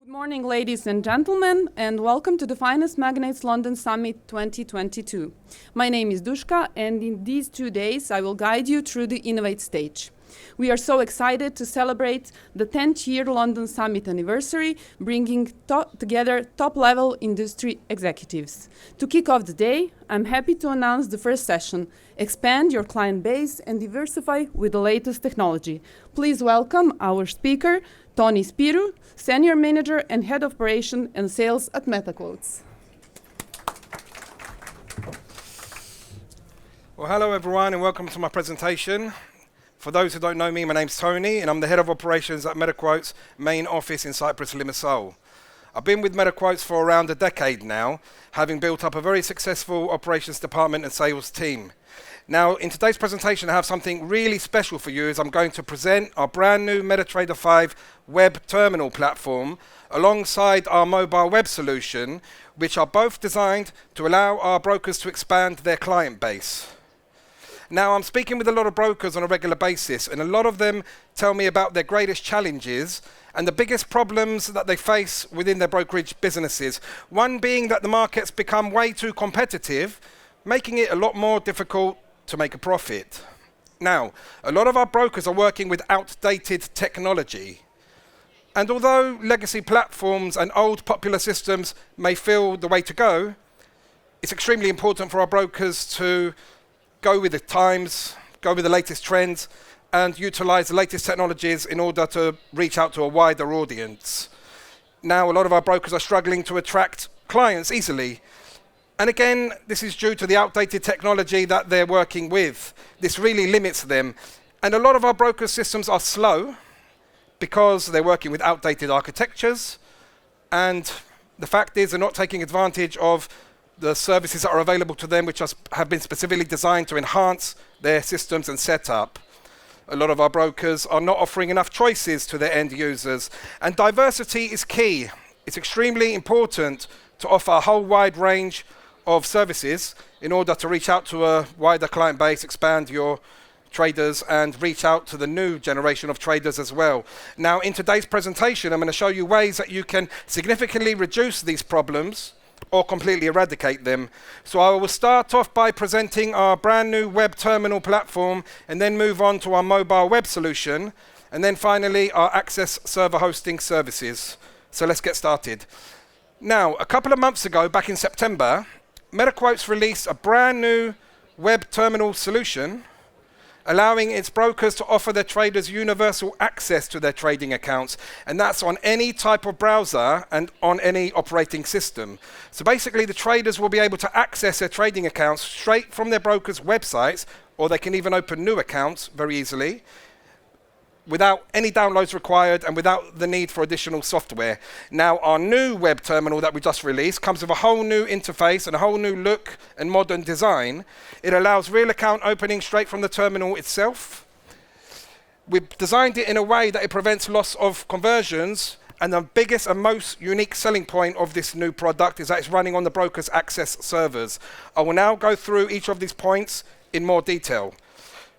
Good morning, ladies and gentlemen, and welcome to the Finance Magnates London Summit 2022. My name is Dushka, and in these 2 days I will guide you through the Innovate stage. We are so excited to celebrate the 10th year London Summit anniversary, bringing together top-level industry executives. To kick off the day, I'm happy to announce the first session, Expand Your Client Base and Diversify with the Latest Technology. Please welcome our speaker, Tony Spyrou, Senior Manager and Head of Operation and Sales at Metaquotes. Well, hello everyone and welcome to my presentation. For those who don't know me, my name's Tony and I'm the Head of Operations at Metaquotes main office in Cyprus, Limassol. I've been with Metaquotes for around a decade now, having built up a very successful operations department and sales team. Now, in today's presentation, I have something really special for you as I'm going to present our brand new MetaTrader 5 WebTerminal platform alongside our mobile web solution, which are both designed to allow our brokers to expand their client base. Now, I'm speaking with a lot of brokers on a regular basis, and a lot of them tell me about their greatest challenges and the biggest problems that they face within their brokerage businesses. One being that the market's become way too competitive, making it a lot more difficult to make a profit. Now, a lot of our brokers are working with outdated technology. And although legacy platforms and old popular systems may feel the way to go, it's extremely important for our brokers to go with the times, go with the latest trends, and utilize the latest technologies in order to reach out to a wider audience. Now, a lot of our brokers are struggling to attract clients easily. And again, this is due to the outdated technology that they're working with. This really limits them. And a lot of our broker systems are slow because they're working with outdated architectures. And the fact is they're not taking advantage of the services that are available to them, which have been specifically designed to enhance their systems and setup. A lot of our brokers are not offering enough choices to their end users. And diversity is key. It's extremely important to offer a whole wide range of services in order to reach out to a wider client base, expand your traders, and reach out to the new generation of traders as well. Now, in today's presentation, I'm going to show you ways that you can significantly reduce these problems or completely eradicate them. So I will start off by presenting our brand new web terminal platform and then move on to our mobile web solution, and then finally our access server hosting services. So let's get started. Now, a couple of months ago, back in September, Metaquotes released a brand new web terminal solution, allowing its brokers to offer their traders universal access to their trading accounts, and that's on any type of browser and on any operating system. So basically, the traders will be able to access their trading accounts straight from their brokers' websites, or they can even open new accounts very easily, without any downloads required and without the need for additional software. Now, our new web terminal that we just released comes with a whole new interface and a whole new look and modern design. It allows real account opening straight from the terminal itself. We've designed it in a way that it prevents loss of conversions, and the biggest and most unique selling point of this new product is that it's running on the broker's access servers. I will now go through each of these points in more detail.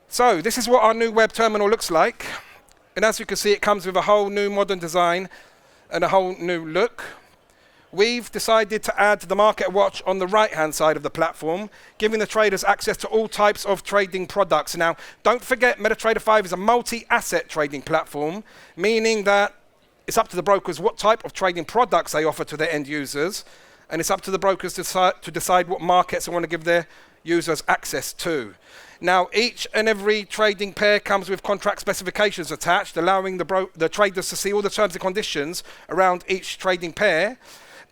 So this is what our new web terminal looks like. And as you can see, it comes with a whole new modern design and a whole new look. We've decided to add the market watch on the right-hand side of the platform, giving the traders access to all types of trading products. Now, don't forget, MetaTrader 5 is a multi-asset trading platform, meaning that it's up to the brokers what type of trading products they offer to their end users, and it's up to the brokers to decide what markets they want to give their users access to. Now, each and every trading pair comes with contract specifications attached, allowing the traders to see all the terms and conditions around each trading pair.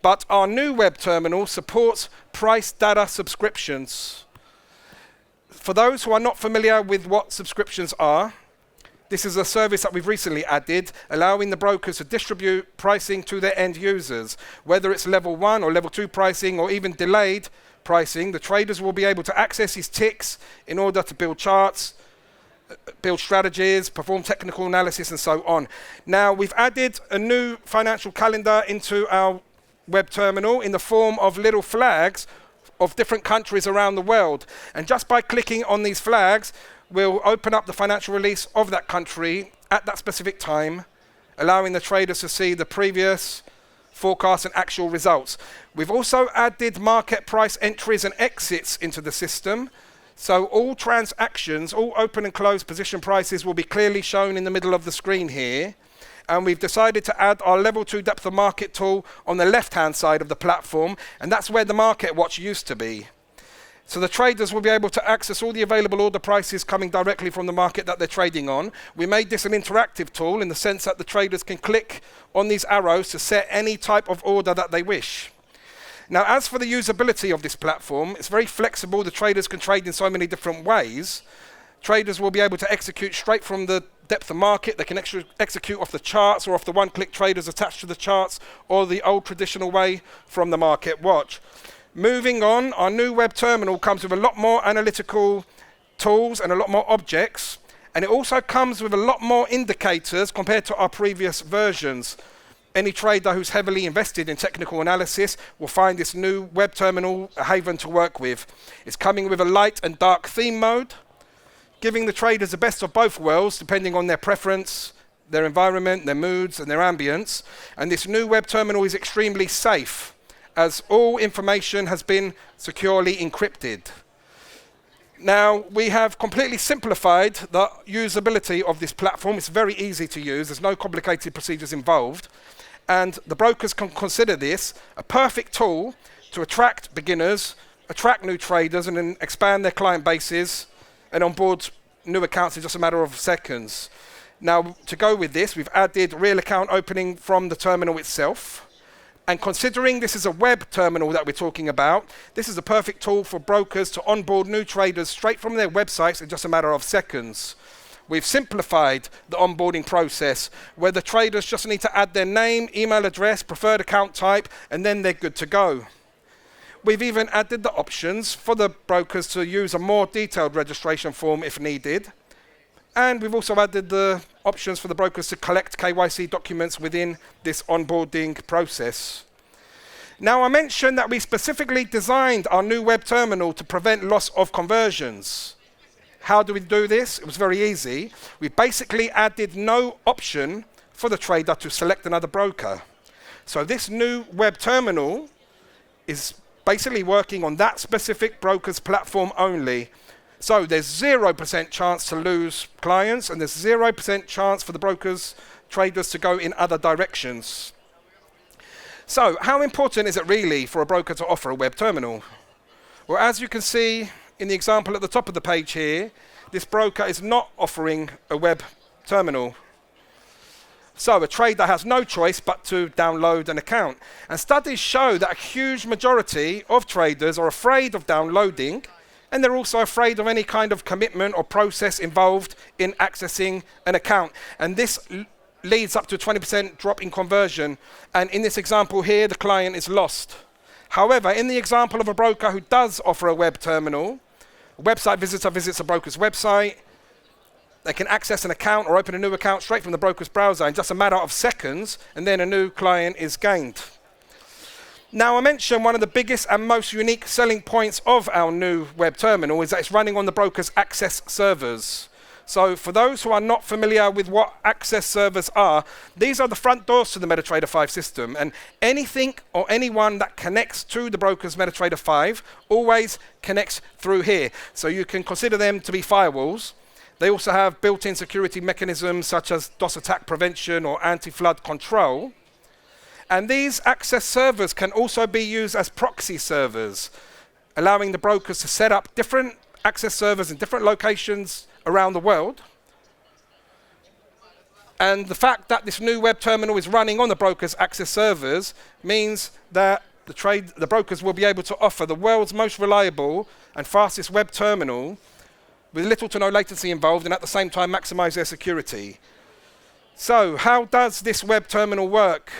But our new web terminal supports price data subscriptions. For those who are not familiar with what subscriptions are, this is a service that we've recently added, allowing the brokers to distribute pricing to their end users. Whether it's level 1 or level 2 pricing or even delayed pricing, the traders will be able to access these ticks in order to build charts, build strategies, perform technical analysis, and so on. Now, we've added a new financial calendar into our web terminal in the form of little flags of different countries around the world. And just by clicking on these flags, we'll open up the financial release of that country at that specific time, allowing the traders to see the previous forecasts and actual results. We've also added market price entries and exits into the system. So all transactions, all open and closed position prices will be clearly shown in the middle of the screen here. And we've decided to add our level 2 depth of market tool on the left-hand side of the platform, and that's where the market watch used to be. So the traders will be able to access all the available order prices coming directly from the market that they're trading on. We made this an interactive tool in the sense that the traders can click on these arrows to set any type of order that they wish. Now, as for the usability of this platform, it's very flexible. The traders can trade in so many different ways. Traders will be able to execute straight from the depth of market. They can execute off the charts or off the one-click traders attached to the charts, or the old traditional way from the market watch. Moving on, our new web terminal comes with a lot more analytical tools and a lot more objects, and it also comes with a lot more indicators compared to our previous versions. Any trader who's heavily invested in technical analysis will find this new web terminal a haven to work with. It's coming with a light and dark theme mode, giving the traders the best of both worlds depending on their preference, their environment, their moods and their ambience. And this new web terminal is extremely safe, as all information has been securely encrypted. Now, we have completely simplified the usability of this platform. It's very easy to use. There's no complicated procedures involved. And the brokers can consider this a perfect tool to attract beginners, attract new traders, and then expand their client bases and onboard new accounts in just a matter of seconds. Now, to go with this, we've added real account opening from the terminal itself. And considering this is a web terminal that we're talking about, this is a perfect tool for brokers to onboard new traders straight from their websites in just a matter of seconds. We've simplified the onboarding process, where the traders just need to add their name, email address, preferred account type, and then they're good to go. We've even added the options for the brokers to use a more detailed registration form if needed. And we've also added the options for the brokers to collect KYC documents within this onboarding process. Now, I mentioned that we specifically designed our new web terminal to prevent loss of conversions. How do we do this? It was very easy. We basically added no option for the trader to select another broker. So this new web terminal is basically working on that specific broker's platform only. So there's 0% chance to lose clients, and there's 0% chance for the brokers, traders to go in other directions. So how important is it really for a broker to offer a web terminal? Well, as you can see in the example at the top of the page here, this broker is not offering a web terminal. So a trader has no choice but to download an account. And studies show that a huge majority of traders are afraid of downloading, and they're also afraid of any kind of commitment or process involved in accessing an account. And this leads up to a 20% drop in conversion. And in this example here, the client is lost. However, in the example of a broker who does offer a web terminal, a website visitor visits a broker's website, they can access an account or open a new account straight from the broker's browser in just a matter of seconds, and then a new client is gained. Now, I mentioned one of the biggest and most unique selling points of our new web terminal is that it's running on the broker's access servers. So for those who are not familiar with what access servers are, these are the front doors to the MetaTrader 5 system, and anything or anyone that connects to the broker's MetaTrader 5 always connects through here. So you can consider them to be firewalls. They also have built-in security mechanisms such as DOS attack prevention or anti-flood control. And these access servers can also be used as proxy servers, allowing the brokers to set up different access servers in different locations around the world. And the fact that this new web terminal is running on the broker's access servers means that the brokers will be able to offer the world's most reliable and fastest web terminal with little to no latency involved, and at the same time maximize their security. So how does this web terminal work?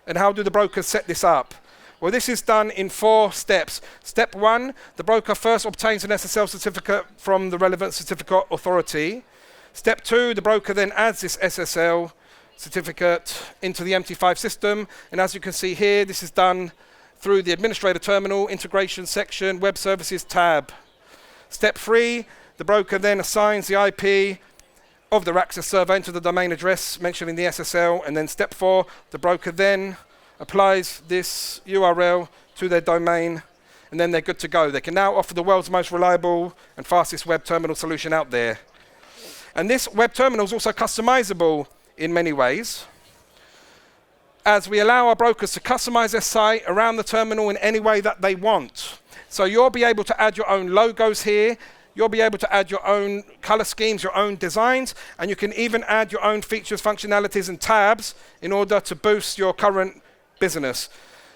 And how do the brokers set this up? Well, this is done in 4 steps. Step 1, the broker first obtains an SSL certificate from the relevant certificate authority. Step 2, the broker then adds this SSL certificate into the MT5 system. And as you can see here, this is done through the administrator terminal, integration section, web services tab. Step 3, the broker then assigns the IP of the access server into the domain address mentioned in the SSL. And then step 4, the broker then applies this URL to their domain, and then they're good to go. They can now offer the world's most reliable and fastest web terminal solution out there. And this web terminal is also customizable in many ways, as we allow our brokers to customize their site around the terminal in any way that they want. So you'll be able to add your own logos here, you'll be able to add your own color schemes, your own designs, and you can even add your own features, functionalities, and tabs in order to boost your current business.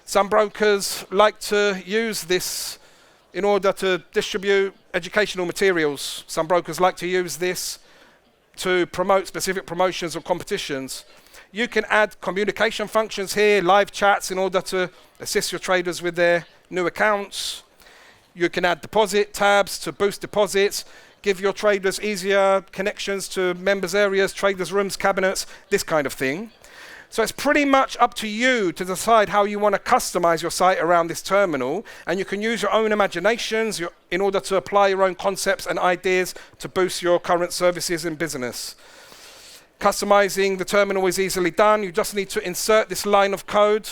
Some brokers like to use this in order to distribute educational materials. Some brokers like to use this to promote specific promotions or competitions. You can add communication functions here, live chats in order to assist your traders with their new accounts. You can add deposit tabs to boost deposits, give your traders easier connections to members areas, traders rooms, cabinets, this kind of thing. So it's pretty much up to you to decide how you want to customize your site around this terminal, and you can use your own imaginations in order to apply your own concepts and ideas to boost your current services in business. Customizing the terminal is easily done. You just need to insert this line of code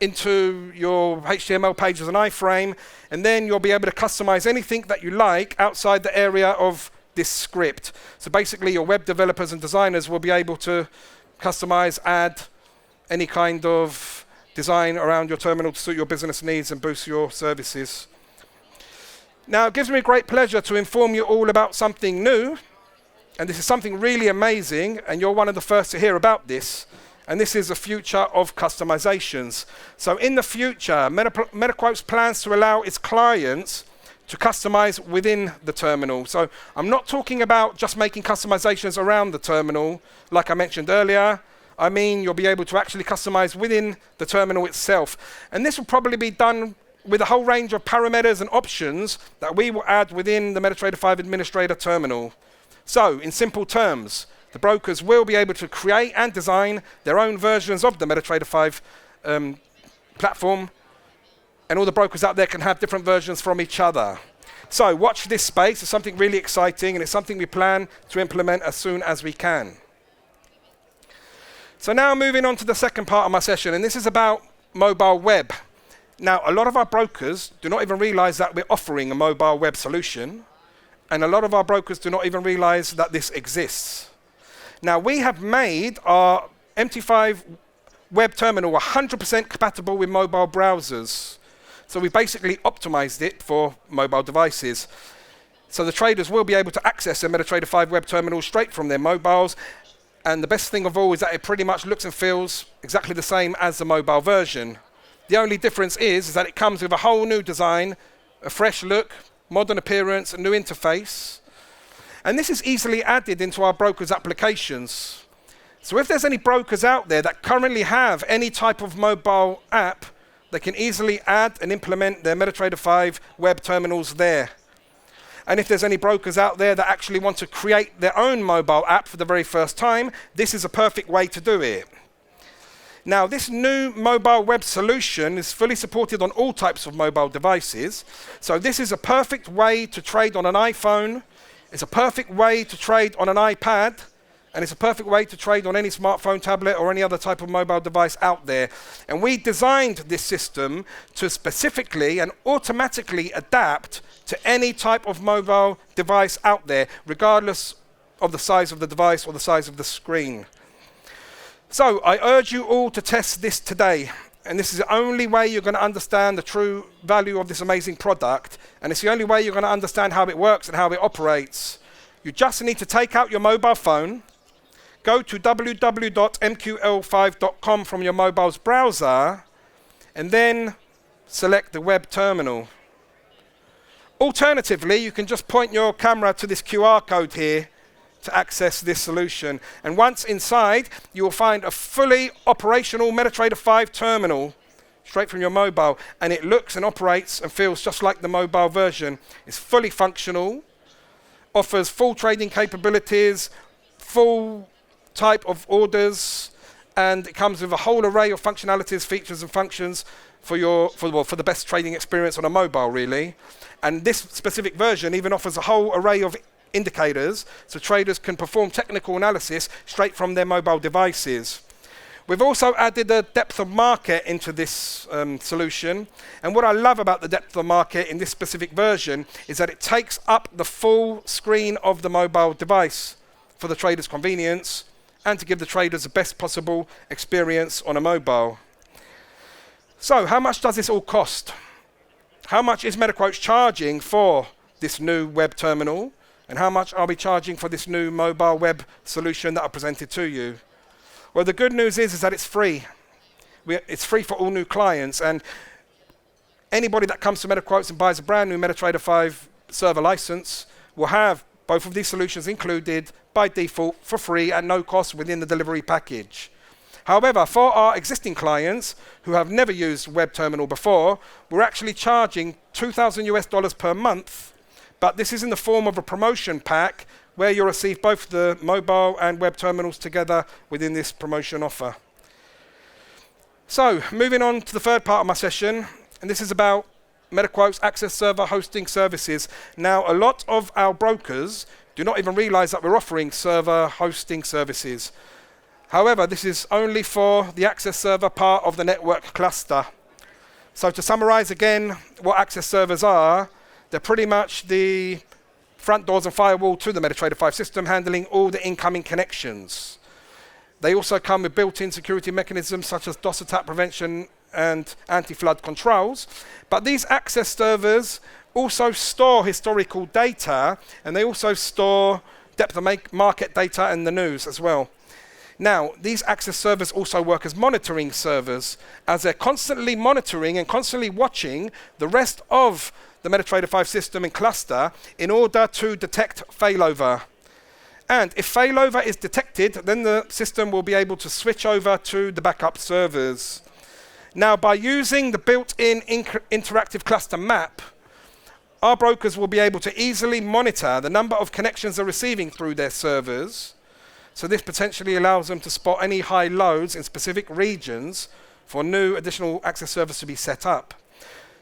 into your HTML page as an iframe, and then you'll be able to customize anything that you like outside the area of this script. So basically your web developers and designers will be able to customize, add any kind of design around your terminal to suit your business needs and boost your services. Now, it gives me great pleasure to inform you all about something new, and this is something really amazing, and you're one of the first to hear about this, and this is the future of customizations. So in the future, Metaquotes plans to allow its clients to customize within the terminal. So I'm not talking about just making customizations around the terminal, like I mentioned earlier. I mean, you'll be able to actually customize within the terminal itself. And this will probably be done with a whole range of parameters and options that we will add within the MetaTrader 5 Administrator terminal. So, in simple terms, the brokers will be able to create and design their own versions of the MetaTrader 5 platform, and all the brokers out there can have different versions from each other. So watch this space. It's something really exciting, and it's something we plan to implement as soon as we can. So now moving on to the second part of my session, and this is about mobile web. Now, a lot of our brokers do not even realize that we're offering a mobile web solution, and a lot of our brokers do not even realize that this exists. Now, we have made our MT5 web terminal 100% compatible with mobile browsers. So we basically optimized it for mobile devices. So the traders will be able to access their MetaTrader 5 web terminal straight from their mobiles. And the best thing of all is that it pretty much looks and feels exactly the same as the mobile version. The only difference is that it comes with a whole new design, a fresh look, modern appearance, a new interface. And this is easily added into our brokers' applications. So if there's any brokers out there that currently have any type of mobile app, they can easily add and implement their MetaTrader 5 web terminals there. And if there's any brokers out there that actually want to create their own mobile app for the very first time, this is a perfect way to do it. Now, this new mobile web solution is fully supported on all types of mobile devices. So this is a perfect way to trade on an iPhone. It's a perfect way to trade on an iPad. And it's a perfect way to trade on any smartphone, tablet, or any other type of mobile device out there. And we designed this system to specifically and automatically adapt to any type of mobile device out there, regardless of the size of the device or the size of the screen. So I urge you all to test this today. And this is the only way you're going to understand the true value of this amazing product. And it's the only way you're going to understand how it works and how it operates. You just need to take out your mobile phone, go to www.mql5.com from your mobile's browser, and then select the web terminal. Alternatively, you can just point your camera to this QR code here to access this solution. And once inside, you will find a fully operational MetaTrader 5 terminal straight from your mobile, and it looks and operates and feels just like the mobile version. It's fully functional, offers full trading capabilities, full type of orders, and it comes with a whole array of functionalities, features, and functions for the best trading experience on a mobile, really. And this specific version even offers a whole array of indicators, so traders can perform technical analysis straight from their mobile devices. We've also added the depth of market into this solution. And what I love about the depth of market in this specific version is that it takes up the full screen of the mobile device for the trader's convenience and to give the traders the best possible experience on a mobile. So how much does this all cost? How much is Metaquotes charging for this new web terminal? And how much are we charging for this new mobile web solution that I presented to you? Well, the good news is that it's free. It's free for all new clients. And anybody that comes to Metaquotes and buys a brand new MetaTrader 5 server license will have both of these solutions included by default for free at no cost within the delivery package. However, for our existing clients who have never used WebTerminal before, we're actually charging $2,000 per month, but this is in the form of a promotion pack where you'll receive both the mobile and web terminals together within this promotion offer. So, moving on to the third part of my session, and this is about Metaquotes Access Server Hosting Services. Now, a lot of our brokers do not even realize that we're offering server hosting services. However, this is only for the access server part of the network cluster. So to summarize again what access servers are, they're pretty much the front doors and firewall to the MetaTrader 5 system, handling all the incoming connections. They also come with built-in security mechanisms such as DOS attack prevention and anti-flood controls. But these access servers also store historical data, and they also store depth of market data and the news as well. Now, these access servers also work as monitoring servers, as they're constantly monitoring and constantly watching the rest of the MetaTrader 5 system and cluster in order to detect failover. And if failover is detected, then the system will be able to switch over to the backup servers. Now, by using the built-in interactive cluster map, our brokers will be able to easily monitor the number of connections they're receiving through their servers. So this potentially allows them to spot any high loads in specific regions for new additional access servers to be set up.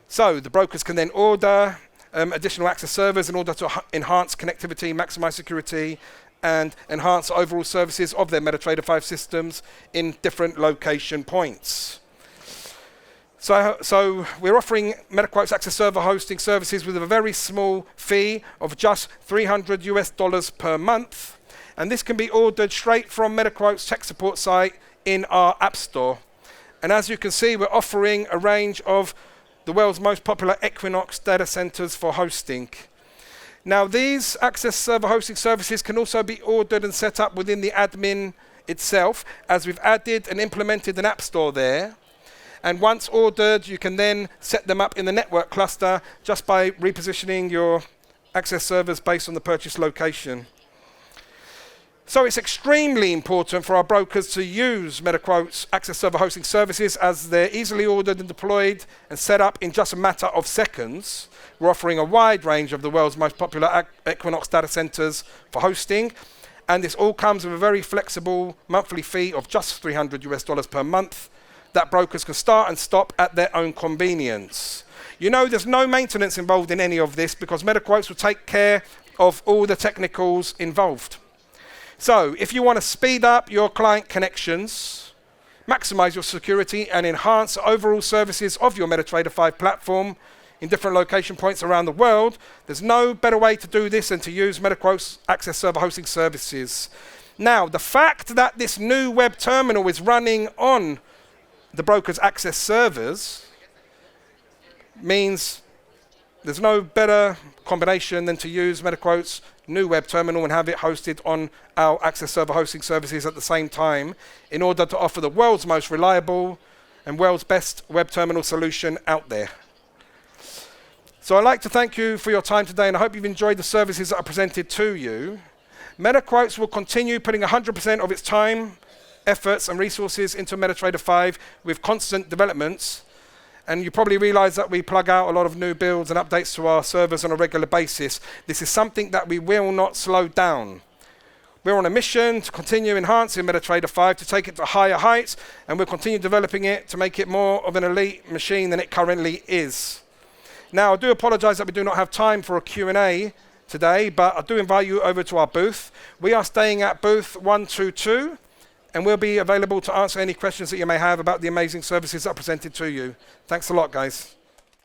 So the brokers can then order additional access servers in order to enhance connectivity, maximize security, and enhance the overall services of their MetaTrader 5 systems in different location points. So we're offering Metaquotes Access Server Hosting Services with a very small fee of just $300 per month. And this can be ordered straight from Metaquotes tech support site in our App Store. And as you can see, we're offering a range of the world's most popular Equinox data centers for hosting. Now, these access server hosting services can also be ordered and set up within the admin itself, as we've added and implemented an App Store there. And once ordered, you can then set them up in the network cluster just by repositioning your access servers based on the purchase location. So it's extremely important for our brokers to use Metaquotes Access Server Hosting Services, as they're easily ordered and deployed and set up in just a matter of seconds. We're offering a wide range of the world's most popular Equinox data centers for hosting, and this all comes with a very flexible monthly fee of just $300 per month that brokers can start and stop at their own convenience. You know, there's no maintenance involved in any of this because Metaquotes will take care of all the technicals involved. So if you want to speed up your client connections, maximize your security, and enhance the overall services of your MetaTrader 5 platform in different location points around the world, there's no better way to do this than to use Metaquotes Access Server Hosting Services. Now, the fact that this new web terminal is running on the broker's access servers means there's no better combination than to use Metaquotes' new web terminal and have it hosted on our access server hosting services at the same time in order to offer the world's most reliable and world's best web terminal solution out there. So I'd like to thank you for your time today, and I hope you've enjoyed the services that I presented to you. Metaquotes will continue putting 100% of its time, efforts and resources into MetaTrader 5 with constant developments. And you probably realize that we plug out a lot of new builds and updates to our servers on a regular basis. This is something that we will not slow down. We're on a mission to continue enhancing MetaTrader 5 to take it to higher heights, and we'll continue developing it to make it more of an elite machine than it currently is. Now, I do apologize that we do not have time for a Q&A today, but I do invite you over to our booth. We are staying at booth 122, and we'll be available to answer any questions that you may have about the amazing services that are presented to you. Thanks a lot, guys.